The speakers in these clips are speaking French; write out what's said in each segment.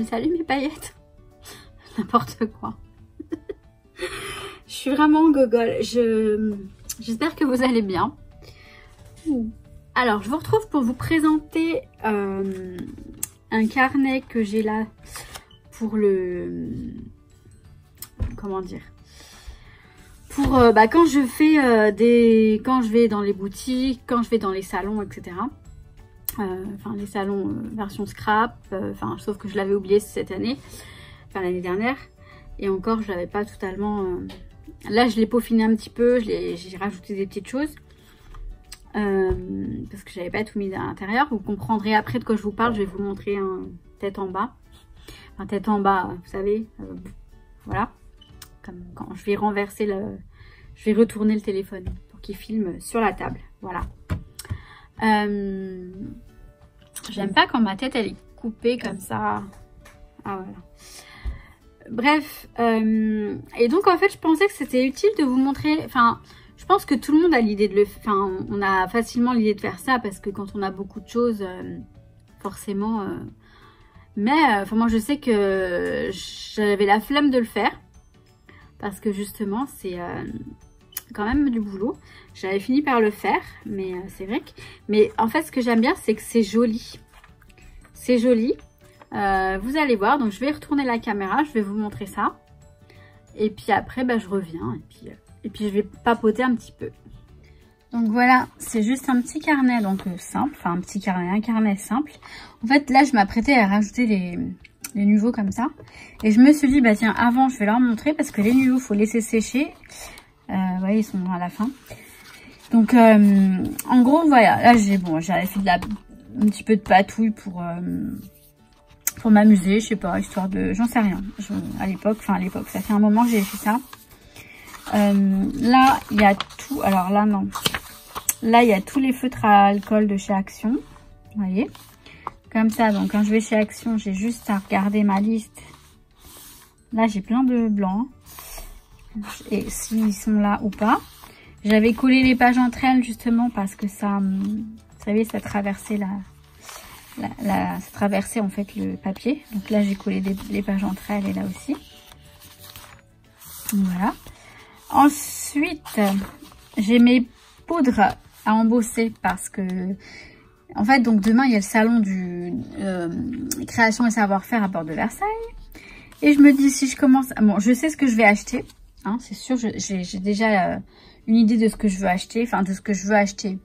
Salut, salut mes paillettes. N'importe quoi. Je suis vraiment gogole. J'espère que vous allez bien. Alors, je vous retrouve pour vous présenter un carnet que j'ai là pour le... Comment dire? Pour quand je fais quand je vais dans les boutiques, quand je vais dans les salons, etc. Enfin, les salons version scrap. Sauf que je l'avais oublié cette année. Enfin, l'année dernière. Et encore, je l'avais pas totalement... Là, je l'ai peaufiné un petit peu. J'ai rajouté des petites choses. Parce que j'avais pas tout mis à l'intérieur. Vous comprendrez après de quoi je vous parle. Je vais vous montrer un tête en bas. Enfin, tête en bas, vous savez. Voilà. Comme quand je vais renverser le... Je vais retourner le téléphone pour qu'il filme sur la table. Voilà. J'aime pas quand ma tête elle est coupée comme ça. Ah voilà. Bref. Et donc en fait je pensais que c'était utile de vous montrer... Enfin, je pense que tout le monde a l'idée de le... Enfin, on a facilement l'idée de faire ça parce que quand on a beaucoup de choses, forcément... Mais moi je sais que j'avais la flemme de le faire. Parce que justement, c'est quand même du boulot. J'avais fini par le faire, mais c'est vrai que... Mais en fait, ce que j'aime bien, c'est que c'est joli. C'est joli. Vous allez voir. Donc, je vais retourner la caméra. Je vais vous montrer ça. Et puis après, je reviens. Et puis, je vais papoter un petit peu. Donc, voilà. C'est juste un petit carnet, donc simple. Enfin, un carnet simple. En fait, là, je m'apprêtais à rajouter les nuveaux comme ça. Et je me suis dit, tiens, avant, je vais leur montrer parce que les nuveaux, il faut laisser sécher. Vous voyez, ils sont à la fin. Donc, en gros, voilà. Là, j'avais fait un petit peu de patouille pour m'amuser, je sais pas, histoire de... J'en sais rien. À l'époque, ça fait un moment que j'ai fait ça. Là, il y a tout. Alors là, non. Là, il y a tous les feutres à alcool de chez Action. Vous voyez? Comme ça, donc quand je vais chez Action, j'ai juste à regarder ma liste. Là, j'ai plein de blancs. Et s'ils sont là ou pas. J'avais collé les pages entre elles justement parce que ça, vous savez, ça traversait ça traversait en fait le papier. Donc là, j'ai collé les pages entre elles et là aussi. Voilà. Ensuite, j'ai mes poudres à embosser parce que... En fait, donc demain, il y a le salon du création et savoir-faire à Porte de Versailles. Et je me dis, si je commence... Bon, je sais ce que je vais acheter. Hein, c'est sûr, j'ai déjà une idée de ce que je veux acheter. Enfin, de ce que je veux acheter.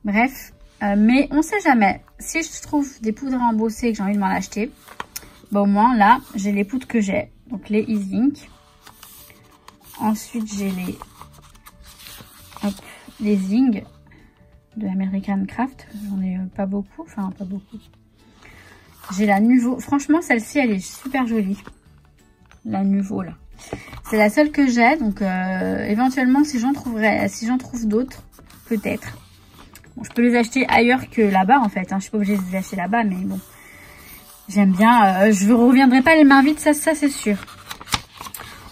Bref. Mais on sait jamais. Si je trouve des poudres à embosser et que j'ai envie de m'en acheter, au moins, là, j'ai les poudres que j'ai. Donc, les Easy Ink. Ensuite, j'ai les Zing de American Craft. J'en ai pas beaucoup. Enfin, pas beaucoup. J'ai la Nuvo. Franchement, celle-ci, elle est super jolie. La Nuvo, là. C'est la seule que j'ai. Donc, éventuellement, si j'en trouve d'autres, peut-être. Bon, je peux les acheter ailleurs que là-bas, en fait. Hein. Je suis pas obligée de les acheter là-bas, mais bon. J'aime bien. Je ne reviendrai pas les mains vides, ça c'est sûr.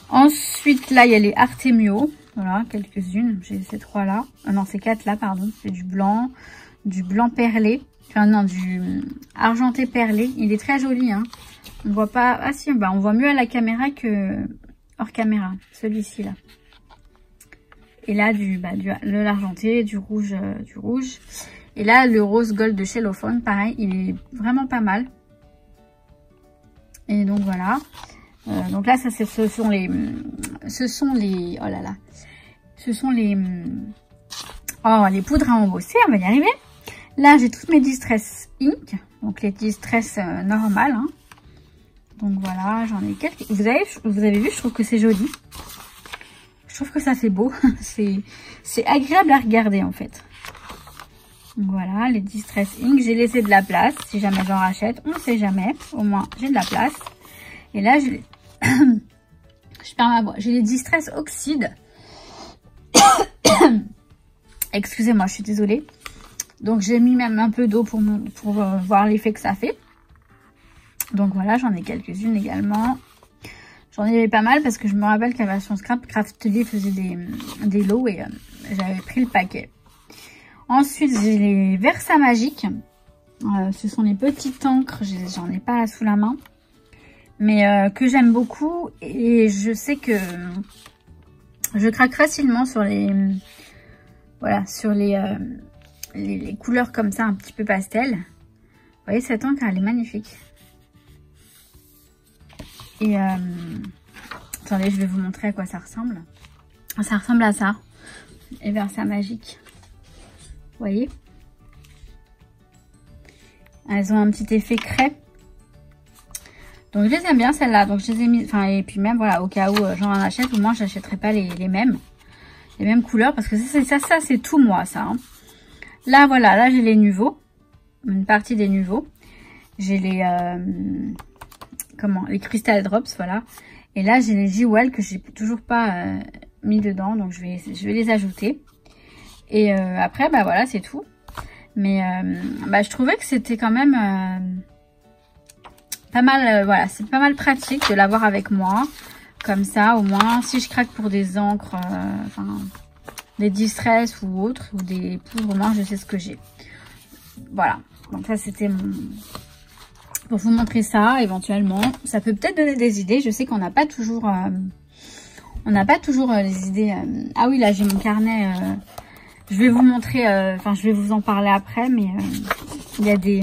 Ensuite, là, il y a les Artemio. Voilà, quelques-unes. J'ai ces trois là. Non, ces quatre là, pardon. C'est du blanc perlé. Enfin, non, du argenté perlé. Il est très joli, hein. On voit pas... Ah si, on voit mieux à la caméra que hors caméra. Celui-ci, là. Et là, l'argenté, du rouge. Et là, le rose gold de Cellophone, pareil, il est vraiment pas mal. Et donc, voilà. Donc là, ça, ce sont les... Oh là là. Ce sont les poudres à embosser, on va y arriver. Là, j'ai toutes mes Distress Ink. Donc, les Distress normales. Hein. Donc, voilà, j'en ai quelques. Vous avez vu, je trouve que c'est joli. Je trouve que ça fait beau. C'est agréable à regarder, en fait. Donc, voilà, les Distress Ink. J'ai laissé de la place. Si jamais j'en rachète, on ne sait jamais. Au moins, j'ai de la place. Et là, je perds ma voix. J'ai les Distress Oxyde. Excusez-moi, je suis désolée. Donc, j'ai mis même un peu d'eau pour voir l'effet que ça fait. Donc, voilà, j'en ai quelques-unes également. J'en avais pas mal parce que je me rappelle qu'à la version Scrap, Craftly faisait des lots et j'avais pris le paquet. Ensuite, j'ai les Versa Magiques. Ce sont les petites encres, j'en ai pas là sous la main. Mais que j'aime beaucoup. Et je sais que je craque facilement sur les... Voilà, sur les couleurs comme ça, un petit peu pastel. Vous voyez, cette encre, elle est magnifique. Et attendez, je vais vous montrer à quoi ça ressemble. Ça ressemble à ça. Et Versa Magique. Vous voyez? Elles ont un petit effet craie. Donc je les aime bien celles-là. Donc je les ai mis. Enfin, et puis même voilà, au cas où j'en achète, au moins je n'achèterai pas les mêmes. Les mêmes couleurs. Parce que ça c'est tout moi, ça. Hein. Là, voilà, là j'ai les nouveaux. Une partie des nouveaux. J'ai les les Crystal Drops, voilà. Et là j'ai les Jewel que j'ai toujours pas mis dedans. Donc je vais les ajouter. Et après, bah voilà, c'est tout. Mais je trouvais que c'était quand même pas mal, voilà, c'est pas mal pratique de l'avoir avec moi. Comme ça, au moins, si je craque pour des encres, des distress ou autres, ou des poudres, au moins je sais ce que j'ai. Voilà, donc ça c'était pour vous montrer ça, éventuellement. Ça peut peut-être donner des idées, je sais qu'on n'a pas toujours, les idées. Ah oui, là j'ai mon carnet... je vais vous montrer, je vais vous en parler après, mais il y a des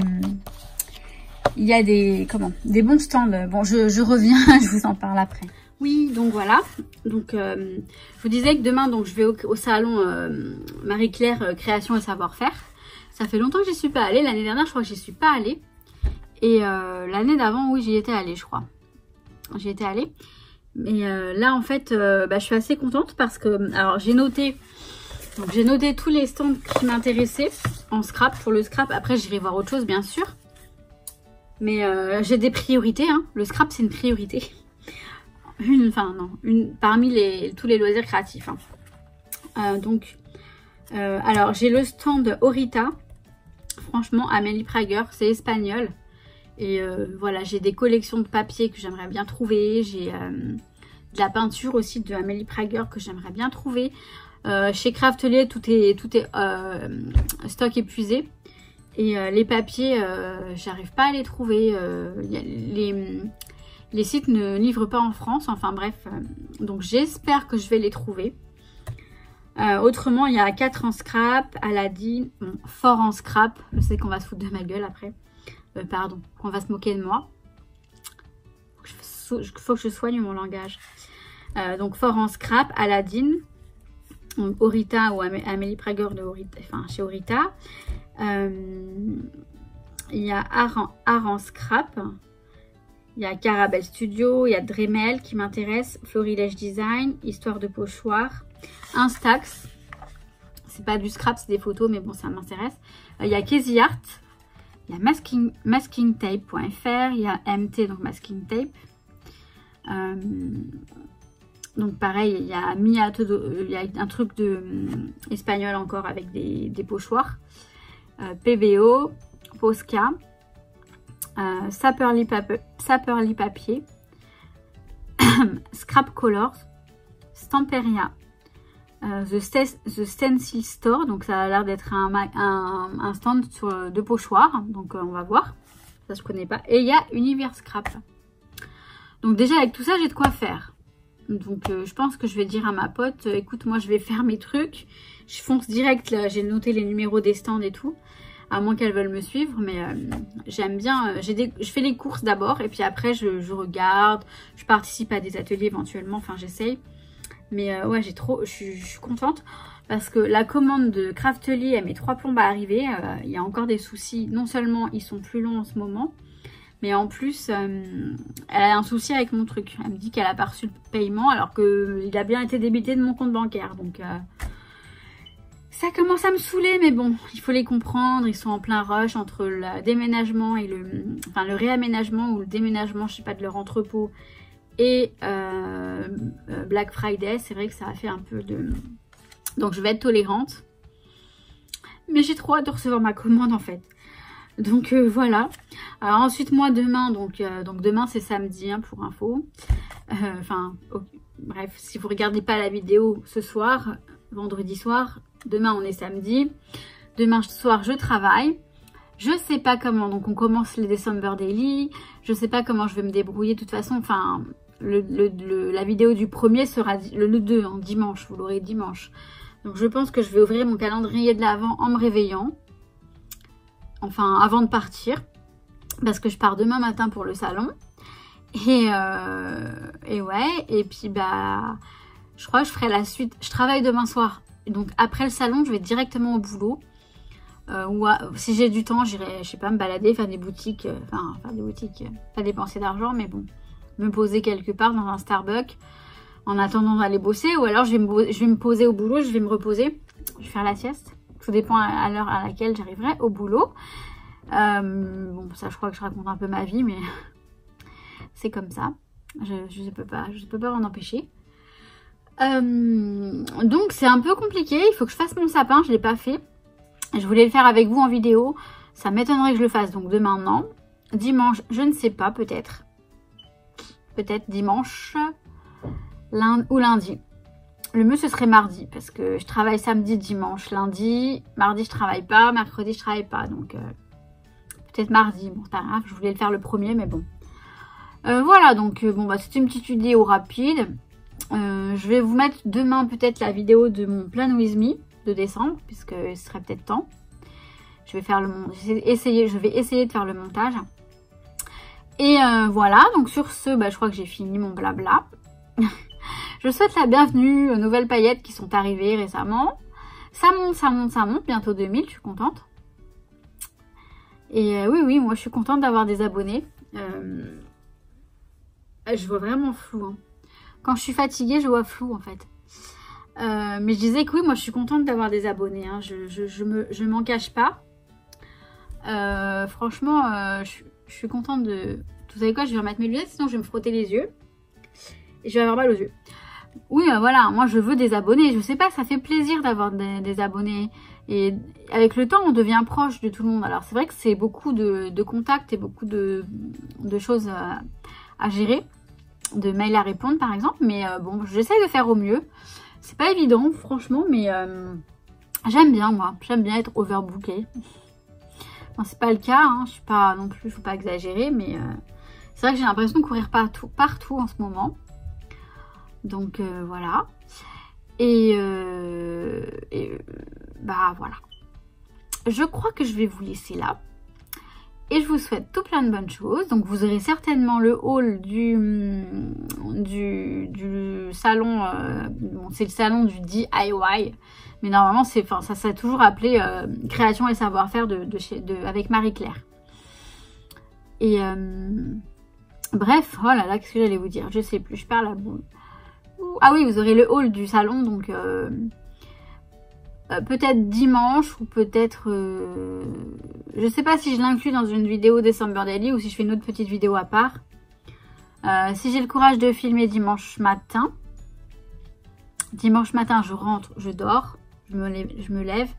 des bons stands. Bon, je reviens, je vous en parle après. Oui, donc voilà. Donc, je vous disais que demain, donc je vais au salon Marie-Claire Création et Savoir-faire. Ça fait longtemps que j'y suis pas allée. L'année dernière, je crois que j'y suis pas allée. Et l'année d'avant, oui, j'y étais allée, je crois. J'y étais allée. Mais là, en fait, je suis assez contente parce que, alors, j'ai noté tous les stands qui m'intéressaient en scrap. Pour le scrap, après j'irai voir autre chose bien sûr. Mais j'ai des priorités. Hein. Le scrap c'est une priorité. Parmi tous les loisirs créatifs. Hein. Alors j'ai le stand Orita. Franchement, Amélie Prager, c'est espagnol. Et voilà, j'ai des collections de papier que j'aimerais bien trouver. J'ai de la peinture aussi de Amélie Prager que j'aimerais bien trouver. Chez Craftelier, tout est stock épuisé. Et les papiers, j'arrive pas à les trouver. Les sites ne livrent pas en France. Enfin bref, donc j'espère que je vais les trouver. Autrement, il y a 4 en scrap, Aladdin, fort en scrap. Je sais qu'on va se foutre de ma gueule après. Pardon, qu'on va se moquer de moi. Faut que je soigne mon langage. Donc fort en scrap, Aladdin. Orita ou Amélie Prager de Orita, chez Orita. Il y a Art en scrap. Il y a Carabel Studio. Il y a Dremel qui m'intéresse. Florilège Design. Histoire de pochoir. Instax. C'est pas du scrap, c'est des photos, mais bon, ça m'intéresse. Il y a Casey Art. Il y a maskingtape.fr. Il y a MT, donc Masking Tape. Donc pareil, il y a un truc espagnol encore avec des pochoirs. PVO, Posca, Saperly Papier, Scrap Colors, Stamperia, The Stencil Store. Donc ça a l'air d'être un stand de pochoirs. Donc on va voir. Ça je connais pas. Et il y a Univers Scrap. Donc déjà avec tout ça, j'ai de quoi faire. Donc je pense que je vais dire à ma pote, écoute, moi je vais faire mes trucs, je fonce direct, là j'ai noté les numéros des stands et tout, à moins qu'elles veulent me suivre, mais j'aime bien, je fais les courses d'abord et puis après je regarde, je participe à des ateliers éventuellement, enfin j'essaye. Mais ouais, je suis contente parce que la commande de Craftelier, elle met 3 plombes à arriver, il y a encore des soucis, non seulement ils sont plus longs en ce moment, mais en plus, elle a un souci avec mon truc. Elle me dit qu'elle a pas reçu le paiement alors qu'il a bien été débité de mon compte bancaire. Donc, ça commence à me saouler. Mais bon, il faut les comprendre. Ils sont en plein rush entre le déménagement et le réaménagement ou le déménagement, je sais pas, de leur entrepôt. Et Black Friday, c'est vrai que ça a fait un peu de... Donc, je vais être tolérante. Mais j'ai trop hâte de recevoir ma commande en fait. Donc voilà. Alors ensuite moi demain, donc demain c'est samedi hein, pour info. Bref, si vous regardez pas la vidéo ce soir, vendredi soir, demain on est samedi. Demain soir je travaille. Je sais pas comment, donc on commence les December Daily. Je sais pas comment je vais me débrouiller de toute façon. Enfin, la vidéo du premier sera le 2, hein, dimanche. Vous l'aurez dimanche. Donc je pense que je vais ouvrir mon calendrier de l'Avent en me réveillant. Enfin, avant de partir. Parce que je pars demain matin pour le salon. Et ouais, et puis bah, je crois que je ferai la suite. Je travaille demain soir. Donc après le salon, je vais directement au boulot. Ou si j'ai du temps, j'irai, je sais pas, me balader, faire des boutiques, pas dépenser d'argent, mais bon, me poser quelque part dans un Starbucks en attendant d'aller bosser. Ou alors je vais me poser au boulot, je vais me reposer, je vais faire la sieste. Tout dépend à l'heure à laquelle j'arriverai au boulot. Bon, ça, je crois que je raconte un peu ma vie, mais c'est comme ça. Je peux pas m'en empêcher. Donc c'est un peu compliqué. Il faut que je fasse mon sapin, je l'ai pas fait. Je voulais le faire avec vous en vidéo. Ça m'étonnerait que je le fasse. Donc demain, non. Dimanche, je ne sais pas, peut-être. Peut-être dimanche ou lundi. Le mieux, ce serait mardi. Parce que je travaille samedi, dimanche, lundi. Mardi, je travaille pas. Mercredi, je travaille pas. Donc peut-être mardi. Bon, c'est pas grave. Je voulais le faire le premier, mais bon. Voilà, donc bon, bah, c'est une petite vidéo rapide. Je vais vous mettre demain peut-être la vidéo de mon Plan With Me de décembre, puisque ce serait peut-être temps. Je vais essayer de faire le montage. Et voilà, donc sur ce, bah, je crois que j'ai fini mon blabla. Je souhaite la bienvenue aux nouvelles paillettes qui sont arrivées récemment. Ça monte, bientôt 2000, je suis contente. Et oui, moi je suis contente d'avoir des abonnés. Je vois vraiment flou, hein. Quand je suis fatiguée, je vois flou en fait. Mais je disais que oui, moi je suis contente d'avoir des abonnés, hein. Je m'en cache pas. Franchement, je suis contente de... Vous savez quoi, je vais remettre mes lunettes, sinon je vais me frotter les yeux. Et je vais avoir mal aux yeux. Oui, voilà, moi je veux des abonnés. Je sais pas, ça fait plaisir d'avoir des abonnés. Et avec le temps, on devient proche de tout le monde. Alors c'est vrai que c'est beaucoup de contacts et beaucoup de choses à gérer. De mails à répondre par exemple. Mais bon, j'essaie de faire au mieux. C'est pas évident, franchement, mais j'aime bien, moi. J'aime bien être overbookée. Bon, c'est pas le cas, hein. Je suis pas non plus, faut pas exagérer, mais c'est vrai que j'ai l'impression de courir partout en ce moment. Donc voilà. Et bah voilà. Je crois que je vais vous laisser là. Et je vous souhaite tout plein de bonnes choses. Donc vous aurez certainement le haul du salon. Bon, c'est le salon du DIY. Mais normalement, ça s'est toujours appelé création et savoir-faire avec Marie-Claire. Et bref, oh là là, qu'est-ce que j'allais vous dire? Je sais plus, je parle à boule. Ah oui, vous aurez le haul du salon, donc peut-être dimanche ou peut-être... je sais pas si je l'inclus dans une vidéo December Daily ou si je fais une autre petite vidéo à part. Si j'ai le courage de filmer dimanche matin. Dimanche matin, je rentre, je dors, je me lève.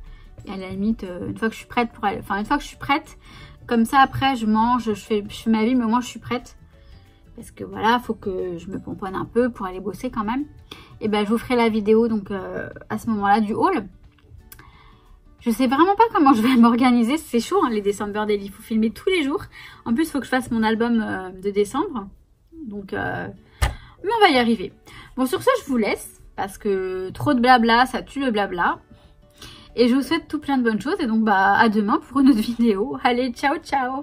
Et à la limite, une fois que je suis prête pour aller... Enfin, une fois que je suis prête, comme ça après je mange, je fais ma vie, mais moi je suis prête. Parce que voilà, faut que je me pomponne un peu pour aller bosser quand même. Et ben je vous ferai la vidéo donc à ce moment-là du haul. Je sais vraiment pas comment je vais m'organiser. C'est chaud hein, les December Daily. Il faut filmer tous les jours. En plus, il faut que je fasse mon album de décembre. Donc, mais on va y arriver. Bon, sur ce, je vous laisse. Parce que trop de blabla, ça tue le blabla. Et je vous souhaite tout plein de bonnes choses. Et donc, bah, à demain pour une autre vidéo. Allez, ciao, ciao!